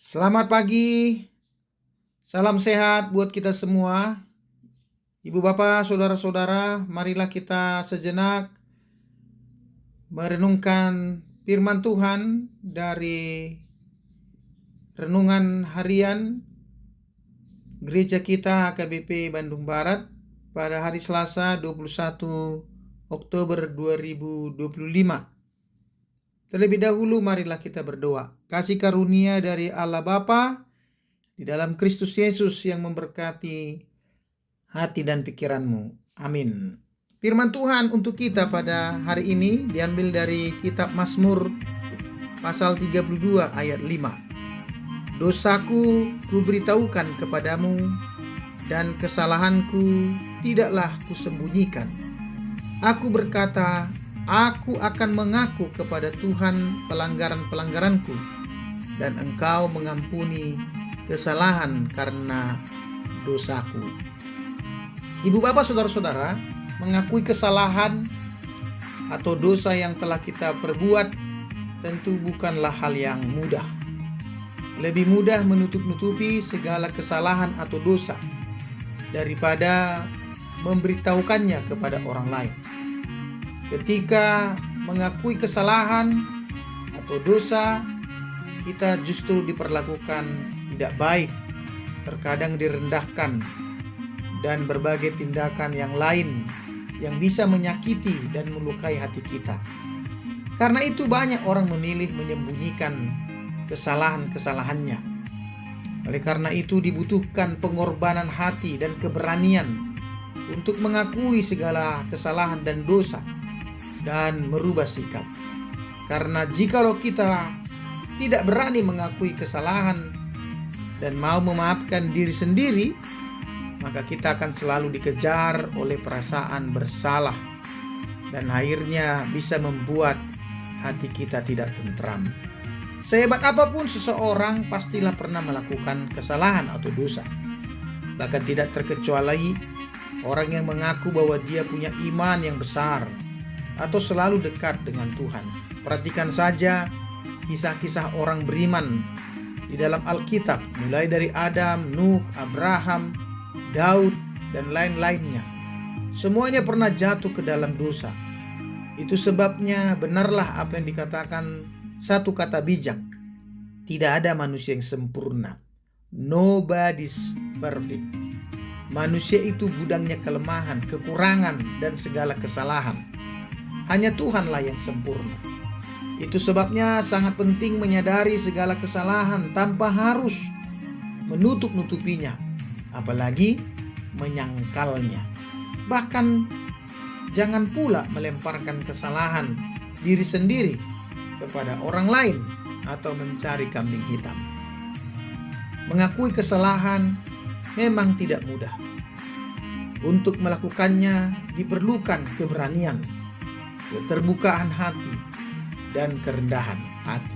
Selamat pagi, salam sehat buat kita semua. Ibu bapak, saudara-saudara, marilah kita sejenak merenungkan firman Tuhan dari renungan harian gereja kita HKBP Bandung Barat pada hari Selasa 21 Oktober 2025. Terlebih dahulu marilah kita berdoa. Kasih karunia dari Allah Bapa di dalam Kristus Yesus yang memberkati hati dan pikiranmu. Amin. Firman Tuhan untuk kita pada hari ini diambil dari kitab Mazmur pasal 32 ayat 5. Dosaku kuberitahukan kepadamu dan kesalahanku tidaklah kusembunyikan. Aku berkata, aku akan mengaku kepada Tuhan pelanggaran-pelanggaranku, dan Engkau mengampuni kesalahan karena dosaku. Ibu bapak, saudara-saudara, mengakui kesalahan atau dosa yang telah kita perbuat tentu bukanlah hal yang mudah. Lebih mudah menutup-nutupi segala kesalahan atau dosa daripada memberitahukannya kepada orang lain. Ketika mengakui kesalahan atau dosa, kita justru diperlakukan tidak baik, terkadang direndahkan, dan berbagai tindakan yang lain yang bisa menyakiti dan melukai hati kita. Karena itu banyak orang memilih menyembunyikan kesalahan-kesalahannya. Oleh karena itu dibutuhkan pengorbanan hati dan keberanian untuk mengakui segala kesalahan dan dosa dan merubah sikap. Karena jikalau kita tidak berani mengakui kesalahan dan mau memaafkan diri sendiri, maka kita akan selalu dikejar oleh perasaan bersalah dan akhirnya bisa membuat hati kita tidak tentram. Sehebat apapun seseorang pastilah pernah melakukan kesalahan atau dosa. Bahkan tidak terkecuali orang yang mengaku bahwa dia punya iman yang besar atau selalu dekat dengan Tuhan. Perhatikan saja kisah-kisah orang beriman di dalam Alkitab, mulai dari Adam, Nuh, Abraham, Daud, dan lain-lainnya. Semuanya pernah jatuh ke dalam dosa. Itu sebabnya benarlah apa yang dikatakan satu kata bijak. Tidak ada manusia yang sempurna. Nobody's perfect. Manusia itu gudangnya kelemahan, kekurangan, dan segala kesalahan. Hanya Tuhanlah yang sempurna. Itu sebabnya sangat penting menyadari segala kesalahan tanpa harus menutup-nutupinya, apalagi menyangkalnya. Bahkan jangan pula melemparkan kesalahan diri sendiri kepada orang lain atau mencari kambing hitam. Mengakui kesalahan memang tidak mudah. Untuk melakukannya diperlukan keberanian, keterbukaan hati, dan kerendahan hati.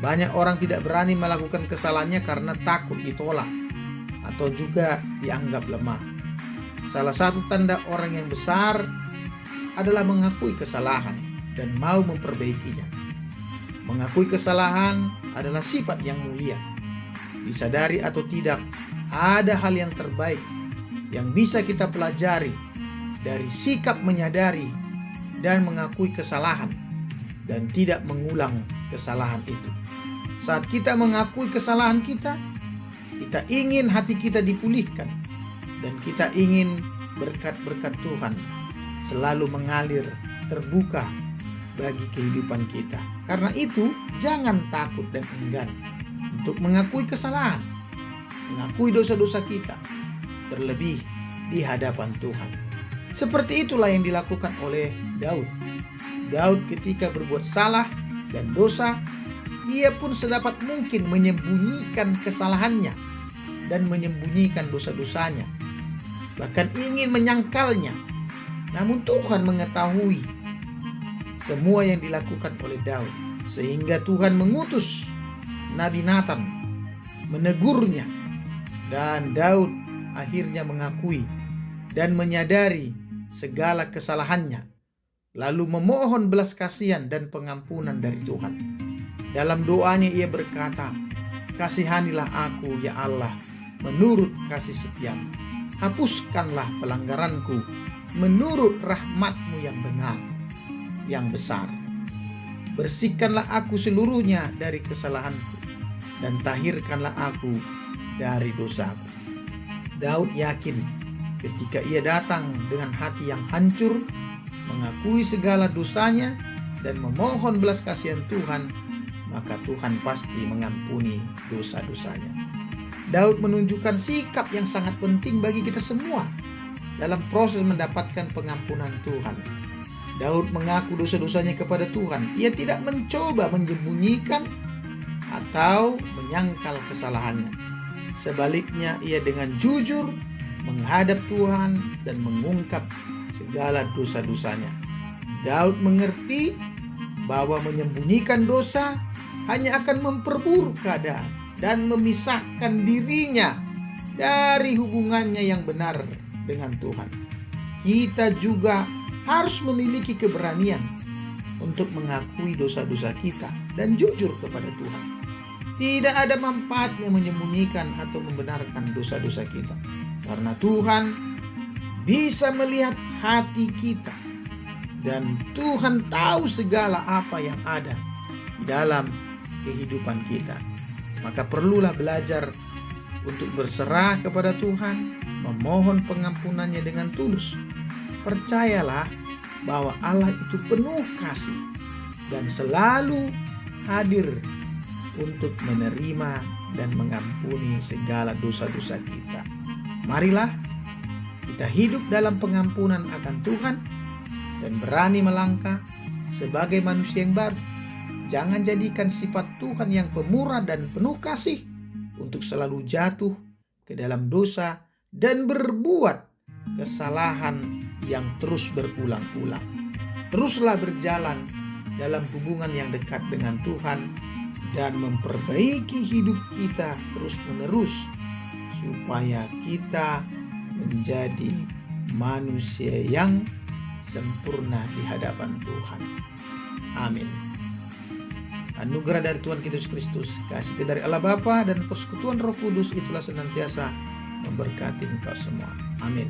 Banyak orang tidak berani melakukan kesalahannya karena takut ditolak atau juga dianggap lemah. Salah satu tanda orang yang besar adalah mengakui kesalahan dan mau memperbaikinya. Mengakui kesalahan adalah sifat yang mulia. Disadari atau tidak, ada hal yang terbaik yang bisa kita pelajari dari sikap menyadari dan mengakui kesalahan dan tidak mengulang kesalahan itu. Saat kita mengakui kesalahan kita ingin hati kita dipulihkan dan kita ingin berkat-berkat Tuhan selalu mengalir terbuka bagi kehidupan kita. Karena itu jangan takut dan enggan untuk mengakui kesalahan, mengakui dosa-dosa kita, terlebih di hadapan Tuhan. Seperti itulah yang dilakukan oleh Daud. Daud ketika berbuat salah dan dosa, ia pun sedapat mungkin menyembunyikan kesalahannya dan menyembunyikan dosa-dosanya, bahkan ingin menyangkalnya. Namun Tuhan mengetahui semua yang dilakukan oleh Daud, sehingga Tuhan mengutus Nabi Nathan menegurnya, dan Daud akhirnya mengakui dan menyadari segala kesalahannya, lalu memohon belas kasihan dan pengampunan dari Tuhan. Dalam doanya ia berkata, Kasihanilah aku ya Allah menurut kasih setiamu. Hapuskanlah pelanggaranku menurut rahmat-Mu yang benar, yang besar. Bersihkanlah aku seluruhnya dari kesalahanku, dan tahirkanlah aku dari dosaku. Daud yakin ketika ia datang dengan hati yang hancur, mengakui segala dosanya, dan memohon belas kasihan Tuhan, maka Tuhan pasti mengampuni dosa-dosanya. Daud menunjukkan sikap yang sangat penting bagi kita semua dalam proses mendapatkan pengampunan Tuhan. Daud mengaku dosa-dosanya kepada Tuhan. Ia tidak mencoba menyembunyikan atau menyangkal kesalahannya. Sebaliknya, ia dengan jujur menghadap Tuhan dan mengungkap segala dosa-dosanya. Daud mengerti bahwa menyembunyikan dosa hanya akan memperburuk keadaan dan memisahkan dirinya dari hubungannya yang benar dengan Tuhan. Kita juga harus memiliki keberanian untuk mengakui dosa-dosa kita dan jujur kepada Tuhan. Tidak ada manfaatnya menyembunyikan atau membenarkan dosa-dosa kita, karena Tuhan bisa melihat hati kita dan Tuhan tahu segala apa yang ada di dalam kehidupan kita. Maka perlulah belajar untuk berserah kepada Tuhan, memohon pengampunannya dengan tulus. Percayalah bahwa Allah itu penuh kasih dan selalu hadir untuk menerima dan mengampuni segala dosa-dosa kita. Marilah kita hidup dalam pengampunan akan Tuhan dan berani melangkah sebagai manusia yang baru. Jangan jadikan sifat Tuhan yang pemurah dan penuh kasih untuk selalu jatuh ke dalam dosa dan berbuat kesalahan yang terus berulang-ulang. Teruslah berjalan dalam hubungan yang dekat dengan Tuhan dan memperbaiki hidup kita terus-menerus supaya kita menjadi manusia yang sempurna di hadapan Tuhan. Amin. Anugerah dari Tuhan Yesus Kristus, kasih dari Allah Bapa dan persekutuan Roh Kudus itulah senantiasa memberkati engkau semua. Amin.